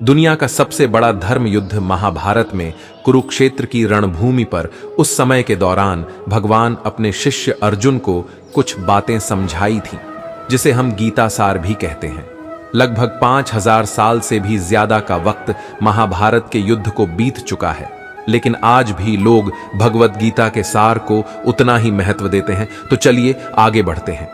दुनिया का सबसे बड़ा धर्म युद्ध महाभारत में कुरुक्षेत्र की रणभूमि पर उस समय के दौरान भगवान अपने शिष्य अर्जुन को कुछ बातें समझाई थी, जिसे हम गीता सार भी कहते हैं। लगभग 5000 साल से भी ज्यादा का वक्त महाभारत के युद्ध को बीत चुका है, लेकिन आज भी लोग भगवत गीता के सार को उतना ही महत्व देते हैं। तो चलिए आगे बढ़ते हैं।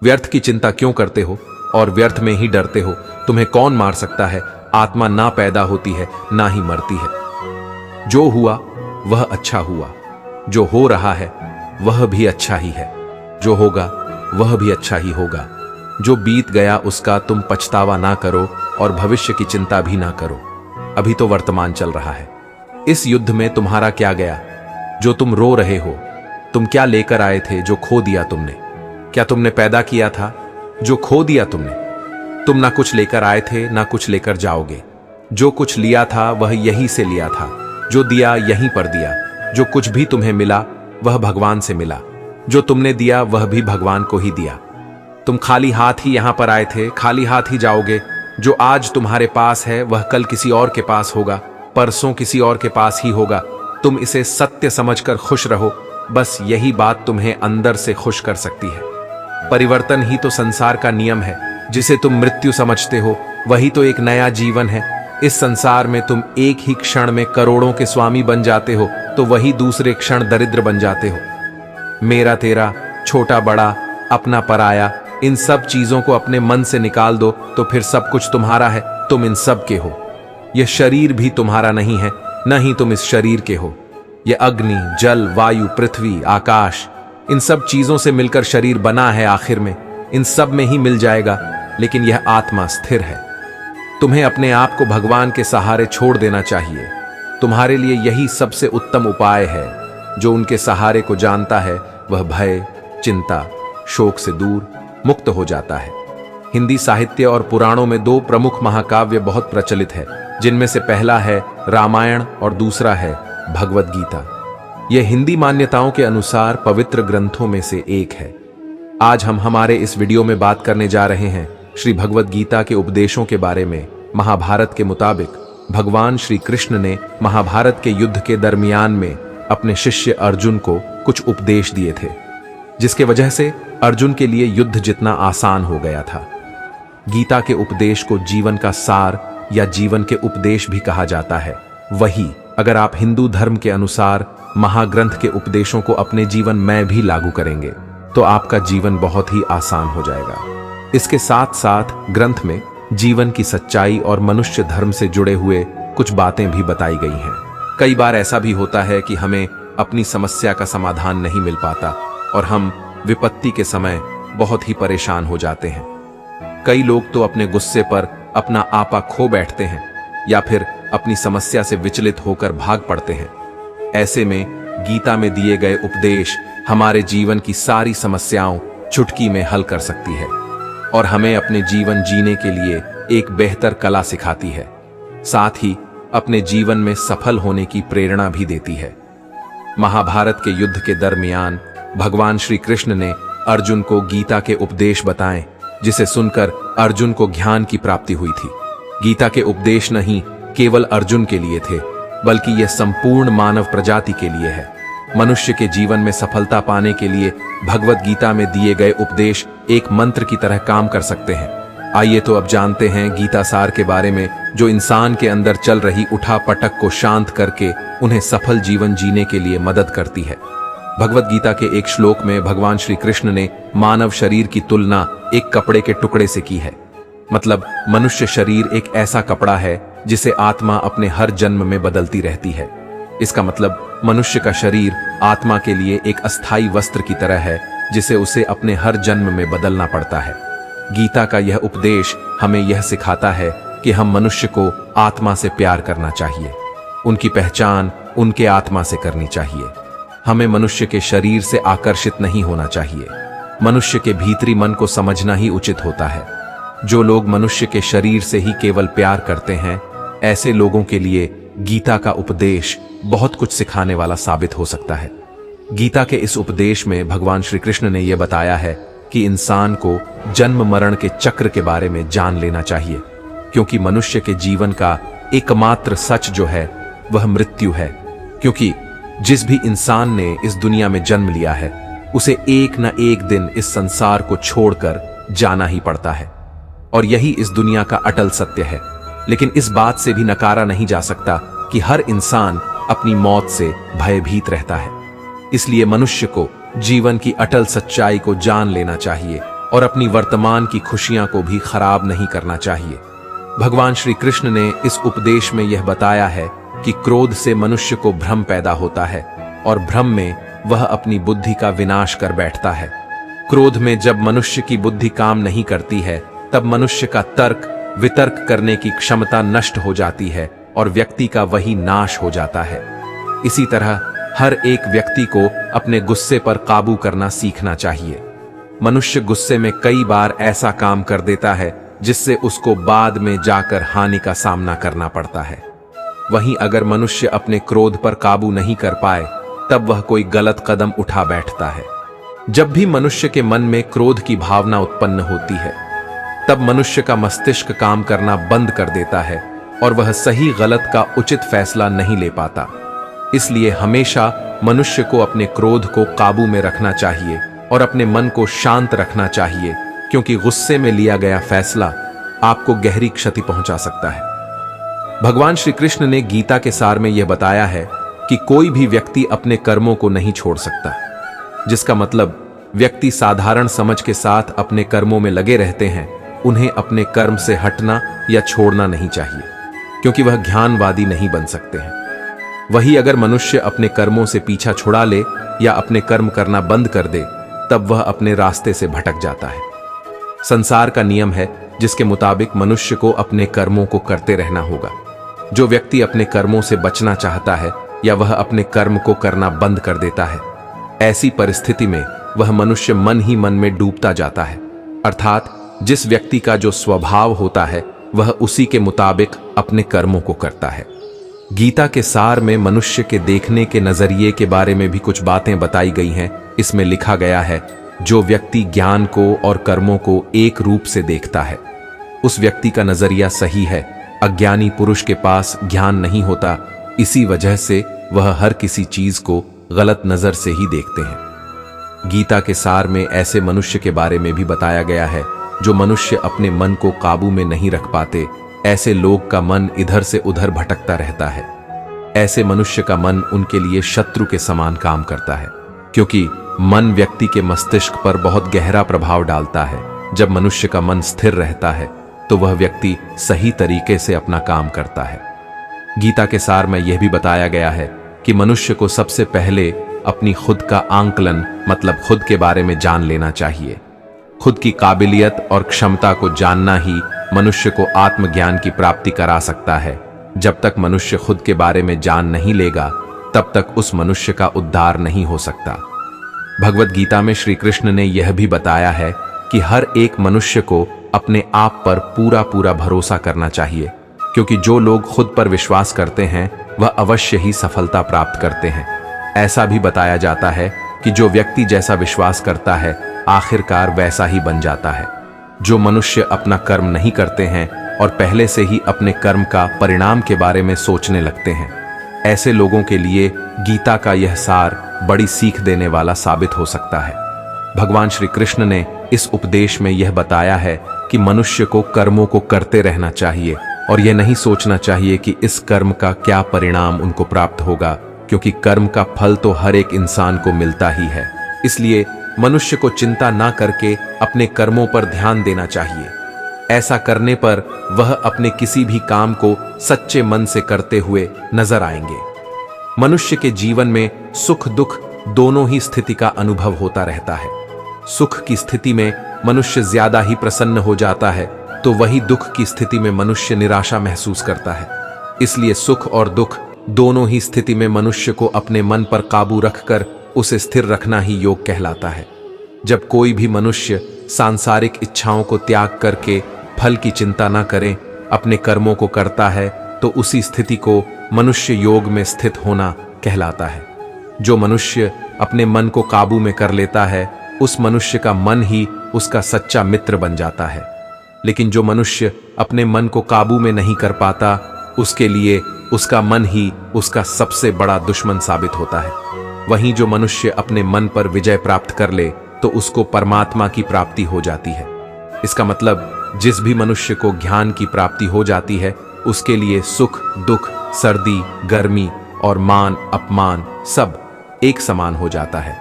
व्यर्थ की चिंता क्यों करते हो और व्यर्थ में ही डरते हो? तुम्हें कौन मार सकता है? आत्मा ना पैदा होती है ना ही मरती है। जो हुआ वह अच्छा हुआ, जो हो रहा है वह भी अच्छा ही है, जो होगा वह भी अच्छा ही होगा। जो बीत गया उसका तुम पछतावा ना करो और भविष्य की चिंता भी ना करो। अभी तो वर्तमान चल रहा है। इस युद्ध में तुम्हारा क्या गया जो तुम रो रहे हो? तुम क्या लेकर आए थे जो खो दिया तुमने? क्या तुमने पैदा किया था जो खो दिया तुमने? तुम ना कुछ लेकर आए थे ना कुछ लेकर जाओगे। जो कुछ लिया था वह यहीं से लिया था, जो दिया यहीं पर दिया। जो कुछ भी तुम्हें मिला वह भगवान से मिला, जो तुमने दिया वह भी भगवान को ही दिया। तुम खाली हाथ ही यहां पर आए थे, खाली हाथ ही जाओगे। जो आज तुम्हारे पास है वह कल किसी और के पास होगा, परसों किसी और के पास ही होगा। तुम इसे सत्य समझकर खुश रहो, बस यही बात तुम्हें अंदर से खुश कर सकती है। परिवर्तन ही तो संसार का नियम है। जिसे तुम मृत्यु समझते हो वही तो एक नया जीवन है। इस संसार में तुम एक ही क्षण में करोड़ों के स्वामी बन जाते हो, तो वही दूसरे क्षण दरिद्र बन जाते हो। मेरा तेरा, छोटा बड़ा, अपना पराया, इन सब चीजों को अपने मन से निकाल दो तो फिर सब कुछ तुम्हारा है। तुम इन सब के हो। यह शरीर भी तुम्हारा नहीं है, न ही तुम इस शरीर के हो। यह अग्नि, जल, वायु, पृथ्वी, आकाश, इन सब चीजों से मिलकर शरीर बना है। आखिर में इन सब में ही मिल जाएगा, लेकिन यह आत्मा स्थिर है। तुम्हें अपने आप को भगवान के सहारे छोड़ देना चाहिए। तुम्हारे लिए यही सबसे उत्तम उपाय है। जो उनके सहारे को जानता है वह भय, चिंता, शोक से दूर मुक्त हो जाता है। हिंदी साहित्य और पुराणों में 2 प्रमुख महाकाव्य बहुत प्रचलित है, जिनमें से पहला है रामायण और दूसरा है भगवत गीता। यह हिंदी मान्यताओं के अनुसार पवित्र ग्रंथों में से एक है। आज हम हमारे इस वीडियो में बात करने जा रहे हैं श्री भगवत गीता के उपदेशों के बारे में। महाभारत के मुताबिक भगवान श्री कृष्ण ने महाभारत के युद्ध के दरमियान में अपने शिष्य अर्जुन को कुछ उपदेश दिए थे, जिसके वजह से अर्जुन के लिए युद्ध जितना आसान हो गया था। गीता के उपदेश को जीवन का सार या जीवन के उपदेश भी कहा जाता है। वही अगर आप हिंदू धर्म के अनुसार महाग्रंथ के उपदेशों को अपने जीवन में भी लागू करेंगे तो आपका जीवन बहुत ही आसान हो जाएगा। इसके साथ साथ ग्रंथ में जीवन की सच्चाई और मनुष्य धर्म से जुड़े हुए कुछ बातें भी बताई गई हैं। कई बार ऐसा भी होता है कि हमें अपनी समस्या का समाधान नहीं मिल पाता और हम विपत्ति के समय बहुत ही परेशान हो जाते हैं। कई लोग तो अपने गुस्से पर अपना आपा खो बैठते हैं या फिर अपनी समस्या से विचलित होकर भाग पड़ते हैं। ऐसे में गीता में दिए गए उपदेश हमारे जीवन की सारी समस्याओं चुटकी में हल कर सकती है और हमें अपने जीवन जीने के लिए एक बेहतर कला सिखाती है, साथ ही अपने जीवन में सफल होने की प्रेरणा भी देती है। महाभारत के युद्ध के दरमियान भगवान श्री कृष्ण ने अर्जुन को गीता के उपदेश बताए, जिसे सुनकर अर्जुन को ज्ञान की प्राप्ति हुई थी। गीता के उपदेश नहीं केवल अर्जुन के लिए थे, बल्कि यह संपूर्ण मानव प्रजाति के लिए है। मनुष्य के जीवन में सफलता पाने के लिए भगवत गीता में दिए गए उपदेश एक मंत्र की तरह काम कर सकते हैं। आइए तो अब जानते हैं गीता सार के बारे में, जो इंसान के अंदर चल रही उठा पटक को शांत करके उन्हें सफल जीवन जीने के लिए मदद करती है। भगवत गीता के एक श्लोक में भगवान श्री कृष्ण ने मानव शरीर की तुलना एक कपड़े के टुकड़े से की है। मतलब मनुष्य शरीर एक ऐसा कपड़ा है जिसे आत्मा अपने हर जन्म में बदलती रहती है। इसका मतलब मनुष्य का शरीर आत्मा के लिए एक अस्थाई वस्त्र की तरह है, जिसे उसे अपने हर जन्म में बदलना पड़ता है। गीता का यह उपदेश हमें यह सिखाता है कि हम मनुष्य को आत्मा से प्यार करना चाहिए, उनकी पहचान उनके आत्मा से करनी चाहिए। हमें मनुष्य के शरीर से आकर्षित नहीं होना चाहिए। मनुष्य के भीतरी मन को समझना ही उचित होता है। जो लोग मनुष्य के शरीर से ही केवल प्यार करते हैं, ऐसे लोगों के लिए गीता का उपदेश बहुत कुछ सिखाने वाला साबित हो सकता है। गीता के इस उपदेश में भगवान श्री कृष्ण ने यह बताया है कि इंसान को जन्म मरण के चक्र के बारे में जान लेना चाहिए, क्योंकि मनुष्य के जीवन का एकमात्र सच जो है वह मृत्यु है। क्योंकि जिस भी इंसान ने इस दुनिया में जन्म लिया है उसे एक न एक दिन इस संसार को छोड़कर जाना ही पड़ता है, और यही इस दुनिया का अटल सत्य है। लेकिन इस बात से भी नकारा नहीं जा सकता कि हर इंसान अपनी मौत से भयभीत रहता है। इसलिए मनुष्य को जीवन की अटल सच्चाई को जान लेना चाहिए और अपनी वर्तमान की खुशियां को भी खराब नहीं करना चाहिए। भगवान श्री कृष्ण ने इस उपदेश में यह बताया है कि क्रोध से मनुष्य को भ्रम पैदा होता है और भ्रम में वह अपनी बुद्धि का विनाश कर बैठता है। क्रोध में जब मनुष्य की बुद्धि काम नहीं करती है तब मनुष्य का तर्क वितर्क करने की क्षमता नष्ट हो जाती है और व्यक्ति का वही नाश हो जाता है। इसी तरह हर एक व्यक्ति को अपने गुस्से पर काबू करना सीखना चाहिए। मनुष्य गुस्से में कई बार ऐसा काम कर देता है जिससे उसको बाद में जाकर हानि का सामना करना पड़ता है। वहीं अगर मनुष्य अपने क्रोध पर काबू नहीं कर पाए तब वह कोई गलत कदम उठा बैठता है। जब भी मनुष्य के मन में क्रोध की भावना उत्पन्न होती है तब मनुष्य का मस्तिष्क काम करना बंद कर देता है और वह सही गलत का उचित फैसला नहीं ले पाता। इसलिए हमेशा मनुष्य को अपने क्रोध को काबू में रखना चाहिए और अपने मन को शांत रखना चाहिए, क्योंकि गुस्से में लिया गया फैसला आपको गहरी क्षति पहुंचा सकता है। भगवान श्री कृष्ण ने गीता के सार में यह बताया है कि कोई भी व्यक्ति अपने कर्मों को नहीं छोड़ सकता, जिसका मतलब व्यक्ति साधारण समझ के साथ अपने कर्मों में लगे रहते हैं। उन्हें अपने कर्म से हटना या छोड़ना नहीं चाहिए, क्योंकि वह ज्ञानवादी नहीं बन सकते हैं। वही अगर मनुष्य अपने कर्मों से पीछा छुड़ा ले या अपने कर्म करना बंद कर दे तब वह अपने रास्ते से भटक जाता है। संसार का नियम है जिसके मुताबिक मनुष्य को अपने कर्मों को करते रहना होगा। जो व्यक्ति अपने कर्मों से बचना चाहता है या वह अपने कर्म को करना बंद कर देता है, ऐसी परिस्थिति में वह मनुष्य मन ही मन में डूबता जाता है। अर्थात जिस व्यक्ति का जो स्वभाव होता है वह उसी के मुताबिक अपने कर्मों को करता है। गीता के सार में मनुष्य के देखने के नजरिए के बारे में भी कुछ बातें बताई गई हैं। इसमें लिखा गया है, जो व्यक्ति ज्ञान को और कर्मों को एक रूप से देखता है उस व्यक्ति का नजरिया सही है। अज्ञानी पुरुष के पास ज्ञान नहीं होता, इसी वजह से वह हर किसी चीज को गलत नजर से ही देखते हैं। गीता के सार में ऐसे मनुष्य के बारे में भी बताया गया है जो मनुष्य अपने मन को काबू में नहीं रख पाते। ऐसे लोग का मन इधर से उधर भटकता रहता है। ऐसे मनुष्य का मन उनके लिए शत्रु के समान काम करता है, क्योंकि मन व्यक्ति के मस्तिष्क पर बहुत गहरा प्रभाव डालता है। जब मनुष्य का मन स्थिर रहता है तो वह व्यक्ति सही तरीके से अपना काम करता है। गीता के सार में यह भी बताया गया है कि मनुष्य को सबसे पहले अपनी खुद का आंकलन मतलब खुद के बारे में जान लेना चाहिए। खुद की काबिलियत और क्षमता को जानना ही मनुष्य को आत्मज्ञान की प्राप्ति करा सकता है। जब तक मनुष्य खुद के बारे में जान नहीं लेगा तब तक उस मनुष्य का उद्धार नहीं हो सकता। भगवत गीता में श्री कृष्ण ने यह भी बताया है कि हर एक मनुष्य को अपने आप पर पूरा पूरा भरोसा करना चाहिए, क्योंकि जो लोग खुद पर विश्वास करते हैं वह अवश्य ही सफलता प्राप्त करते हैं। ऐसा भी बताया जाता है कि जो व्यक्ति जैसा विश्वास करता है आखिरकार वैसा ही बन जाता है। जो मनुष्य अपना कर्म नहीं करते हैं और पहले से ही अपने कर्म का परिणाम के बारे में सोचने लगते हैं, ऐसे लोगों के लिए गीता का यह सार बड़ी सीख देने वाला साबित हो सकता है। भगवान श्री कृष्ण ने इस उपदेश में यह बताया है कि मनुष्य को कर्मों को करते रहना चाहिए और यह नहीं सोचना चाहिए कि इस कर्म का क्या परिणाम उनको प्राप्त होगा, क्योंकि कर्म का फल तो हर एक इंसान को मिलता ही है। इसलिए मनुष्य को चिंता ना करके अपने कर्मों पर ध्यान देना चाहिए। ऐसा करने पर वह अपने किसी भी काम को सच्चे मन से करते हुए नजर आएंगे। मनुष्य के जीवन में सुख दुख दोनों ही स्थिति का अनुभव होता रहता है। सुख की स्थिति में मनुष्य ज्यादा ही प्रसन्न हो जाता है, तो वही दुख की स्थिति में मनुष्य निराशा महसूस करता है। इसलिए सुख और दुख दोनों ही स्थिति में मनुष्य को अपने मन पर काबू रखकर उसे स्थिर रखना ही योग कहलाता है। जब कोई भी मनुष्य सांसारिक इच्छाओं को त्याग करके फल की चिंता न करे, अपने कर्मों को करता है, तो उसी स्थिति को मनुष्य योग में स्थित होना कहलाता है। जो मनुष्य अपने मन को काबू में कर लेता है, उस मनुष्य का मन ही उसका सच्चा मित्र बन जाता है। लेकिन जो मनुष्य अपने मन को काबू में नहीं कर पाता, उसके लिए उसका मन ही उसका सबसे बड़ा दुश्मन साबित होता है। वहीं जो मनुष्य अपने मन पर विजय प्राप्त कर ले तो उसको परमात्मा की प्राप्ति हो जाती है। इसका मतलब जिस भी मनुष्य को ज्ञान की प्राप्ति हो जाती है, उसके लिए सुख दुख, सर्दी गर्मी और मान अपमान सब एक समान हो जाता है।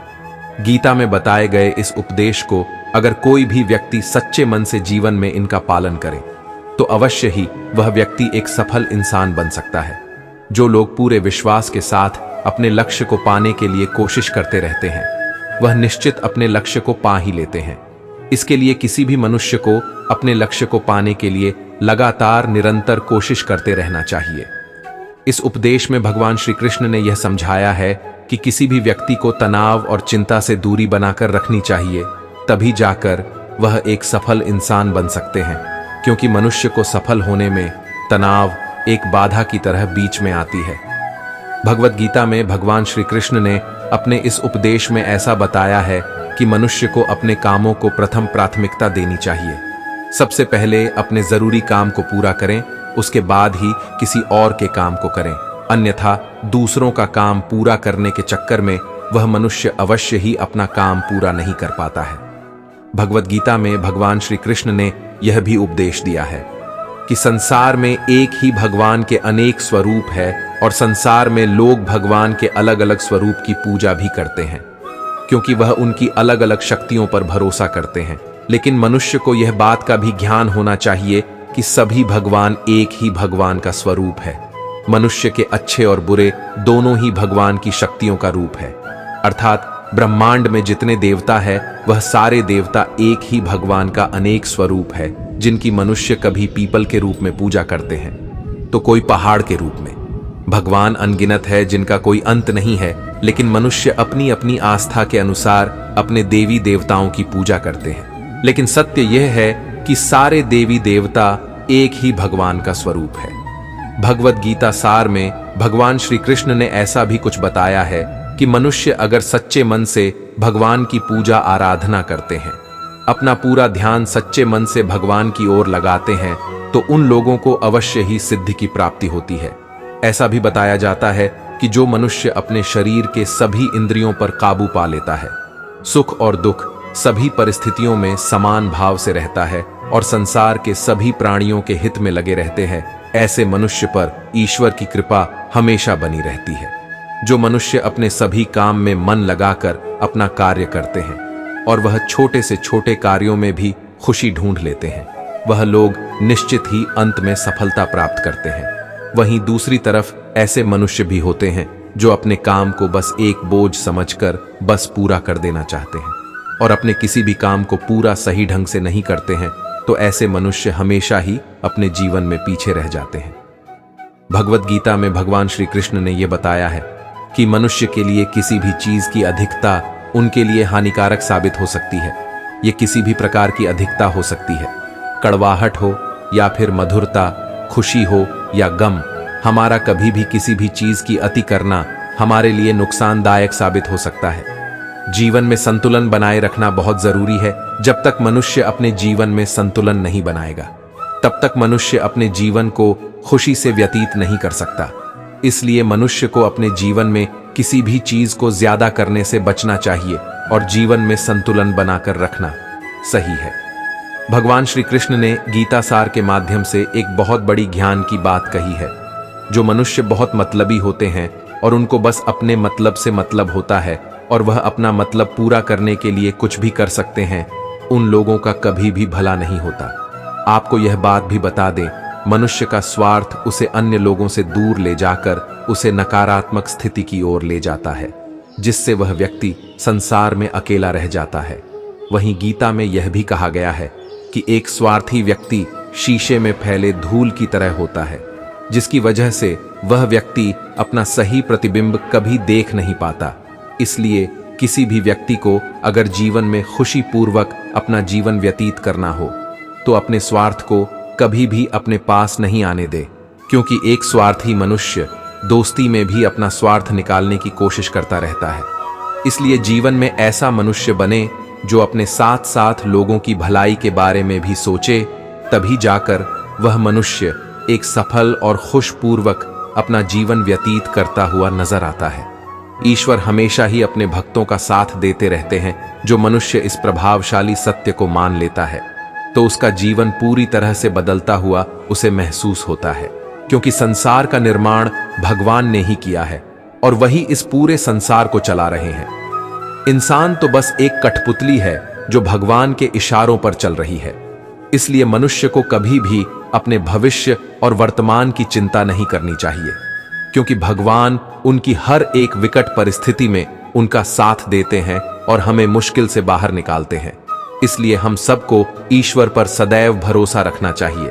गीता में बताए गए इस उपदेश को अगर कोई भी व्यक्ति सच्चे मन से जीवन में इनका पालन करे तो अवश्य ही वह व्यक्ति एक सफल इंसान बन सकता है। जो लोग पूरे विश्वास के साथ अपने लक्ष्य को पाने के लिए कोशिश करते रहते हैं, वह निश्चित अपने लक्ष्य को पा ही लेते हैं। इसके लिए किसी भी मनुष्य को अपने लक्ष्य को पाने के लिए लगातार निरंतर कोशिश करते रहना चाहिए। इस उपदेश में भगवान श्री कृष्ण ने यह समझाया है कि किसी भी व्यक्ति को तनाव और चिंता से दूरी बनाकर रखनी चाहिए, तभी जाकर वह एक सफल इंसान बन सकते हैं। क्योंकि मनुष्य को सफल होने में तनाव एक बाधा की तरह बीच में आती है। भगवत गीता में भगवान श्री कृष्ण ने अपने इस उपदेश में ऐसा बताया है कि मनुष्य को अपने कामों को प्रथम प्राथमिकता देनी चाहिए। सबसे पहले अपने जरूरी काम को पूरा करें, उसके बाद ही किसी और के काम को करें, अन्यथा दूसरों का काम पूरा करने के चक्कर में वह मनुष्य अवश्य ही अपना काम पूरा नहीं कर पाता है। भगवत गीता में भगवान श्री कृष्ण ने यह भी उपदेश दिया है कि संसार में एक ही भगवान के अनेक स्वरूप है और संसार में लोग भगवान के अलग अलग स्वरूप की पूजा भी करते हैं, क्योंकि वह उनकी अलग अलग शक्तियों पर भरोसा करते हैं। लेकिन मनुष्य को यह बात का भी ज्ञान होना चाहिए कि सभी भगवान एक ही भगवान का स्वरूप है। मनुष्य के अच्छे और बुरे दोनों ही भगवान की शक्तियों का रूप है। अर्थात ब्रह्मांड में जितने देवता है वह सारे देवता एक ही भगवान का अनेक स्वरूप है, जिनकी मनुष्य कभी पीपल के रूप में पूजा करते हैं तो कोई पहाड़ के रूप में। भगवान अनगिनत है जिनका कोई अंत नहीं है, लेकिन मनुष्य अपनी अपनी आस्था के अनुसार अपने देवी देवताओं की पूजा करते हैं। लेकिन सत्य यह है कि सारे देवी देवता एक ही भगवान का स्वरूप है। भगवत गीता सार में भगवान श्री कृष्ण ने ऐसा भी कुछ बताया है कि मनुष्य अगर सच्चे मन से भगवान की पूजा आराधना करते हैं, अपना पूरा ध्यान सच्चे मन से भगवान की ओर लगाते हैं, तो उन लोगों को अवश्य ही सिद्धि की प्राप्ति होती है। ऐसा भी बताया जाता है कि जो मनुष्य अपने शरीर के सभी इंद्रियों पर काबू पा लेता है, सुख और दुख सभी परिस्थितियों में समान भाव से रहता है और संसार के सभी प्राणियों के हित में लगे रहते हैं, ऐसे मनुष्य पर ईश्वर की कृपा हमेशा बनी रहती है। जो मनुष्य अपने सभी काम में मन लगाकर अपना कार्य करते हैं और वह छोटे से छोटे कार्यों में भी खुशी ढूंढ लेते हैं, वह लोग निश्चित ही अंत में सफलता प्राप्त करते हैं। वहीं दूसरी तरफ ऐसे मनुष्य भी होते हैं जो अपने काम को बस एक बोझ समझकर बस पूरा कर देना चाहते हैं और अपने किसी भी काम को पूरा सही ढंग से नहीं करते हैं, तो ऐसे मनुष्य हमेशा ही अपने जीवन में पीछे रह जाते हैं। भगवत गीता में भगवान श्री कृष्ण ने यह बताया है कि मनुष्य के लिए किसी भी चीज की अधिकता उनके लिए हानिकारक साबित हो सकती है। ये किसी भी प्रकार की अधिकता हो सकती है, कड़वाहट हो या फिर मधुरता, खुशी हो या गम। हमारा कभी भी किसी भी चीज की अति करना हमारे लिए नुकसानदायक साबित हो सकता है। जीवन में संतुलन बनाए रखना बहुत जरूरी है। जब तक मनुष्य अपने जीवन में संतुलन नहीं बनाएगा, तब तक मनुष्य अपने जीवन को खुशी से व्यतीत नहीं कर सकता। इसलिए मनुष्य को अपने जीवन में किसी भी चीज को ज्यादा करने से बचना चाहिए और जीवन में संतुलन बनाकर रखना सही है। भगवान श्री कृष्ण ने गीता सार के माध्यम से एक बहुत बड़ी ज्ञान की बात कही है। जो मनुष्य बहुत मतलबी होते हैं और उनको बस अपने मतलब से मतलब होता है और वह अपना मतलब पूरा करने के लिए कुछ भी कर सकते हैं, उन लोगों का कभी भी भला नहीं होता। आपको यह बात भी बता दें, मनुष्य का स्वार्थ उसे अन्य लोगों से दूर ले जाकर उसे नकारात्मक स्थिति की ओर ले जाता है, जिससे वह व्यक्ति संसार में अकेला रह जाता है। वहीं गीता में यह भी कहा गया है कि एक स्वार्थी व्यक्ति शीशे में फैले धूल की तरह होता है, जिसकी वजह से वह व्यक्ति अपना सही प्रतिबिंब कभी देख नहीं पाता। इसलिए किसी भी व्यक्ति को अगर जीवन में खुशी पूर्वक अपना जीवन व्यतीत करना हो तो अपने स्वार्थ को कभी भी अपने पास नहीं आने दे, क्योंकि एक स्वार्थी मनुष्य दोस्ती में भी अपना स्वार्थ निकालने की कोशिश करता रहता है। इसलिए जीवन में ऐसा मनुष्य बने जो अपने साथ साथ लोगों की भलाई के बारे में भी सोचे, तभी जाकर वह मनुष्य एक सफल और खुशपूर्वक अपना जीवन व्यतीत करता हुआ नजर आता है। ईश्वर हमेशा ही अपने भक्तों का साथ देते रहते हैं। जो मनुष्य इस प्रभावशाली सत्य को मान लेता है तो उसका जीवन पूरी तरह से बदलता हुआ उसे महसूस होता है, क्योंकि संसार का निर्माण भगवान ने ही किया है और वही इस पूरे संसार को चला रहे हैं। इंसान तो बस एक कठपुतली है जो भगवान के इशारों पर चल रही है। इसलिए मनुष्य को कभी भी अपने भविष्य और वर्तमान की चिंता नहीं करनी चाहिए, क्योंकि भगवान उनकी हर एक विकट परिस्थिति में उनका साथ देते हैं और हमें मुश्किल से बाहर निकालते हैं। इसलिए हम सबको ईश्वर पर सदैव भरोसा रखना चाहिए।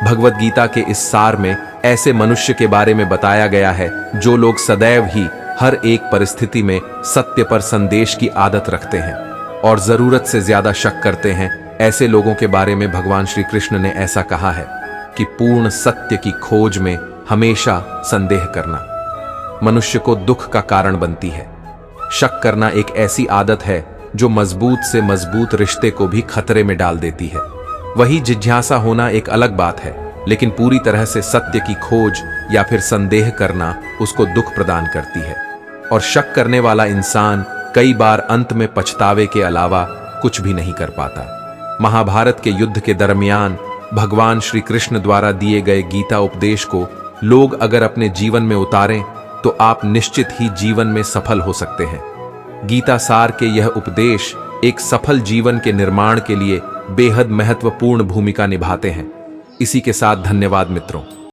भगवत गीता के इस सार में ऐसे मनुष्य के बारे में बताया गया है जो लोग सदैव ही हर एक परिस्थिति में सत्य पर संदेश की आदत रखते हैं और जरूरत से ज्यादा शक करते हैं। ऐसे लोगों के बारे में भगवान श्री कृष्ण ने ऐसा कहा है कि पूर्ण सत्य की खोज में हमेशा संदेह करना मनुष्य को दुख का कारण बनती है। शक करना एक ऐसी आदत है जो मजबूत से मजबूत रिश्ते को भी खतरे में डाल देती है। वही जिज्ञासा होना एक अलग बात है, लेकिन पूरी तरह से सत्य की खोज या फिर संदेह करना उसको दुख प्रदान करती है। और शक करने वाला इंसान कई बार अंत में पछतावे के अलावा कुछ भी नहीं कर पाता। महाभारत के युद्ध के दरमियान भगवान श्री कृष्ण द्वारा दिए गए गीता उपदेश को लोग अगर अपने जीवन में उतारें तो आप निश्चित ही जीवन में सफल हो सकते हैं। गीता सार के यह उपदेश एक सफल जीवन के निर्माण के लिए बेहद महत्वपूर्ण भूमिका निभाते हैं। इसी के साथ धन्यवाद मित्रों।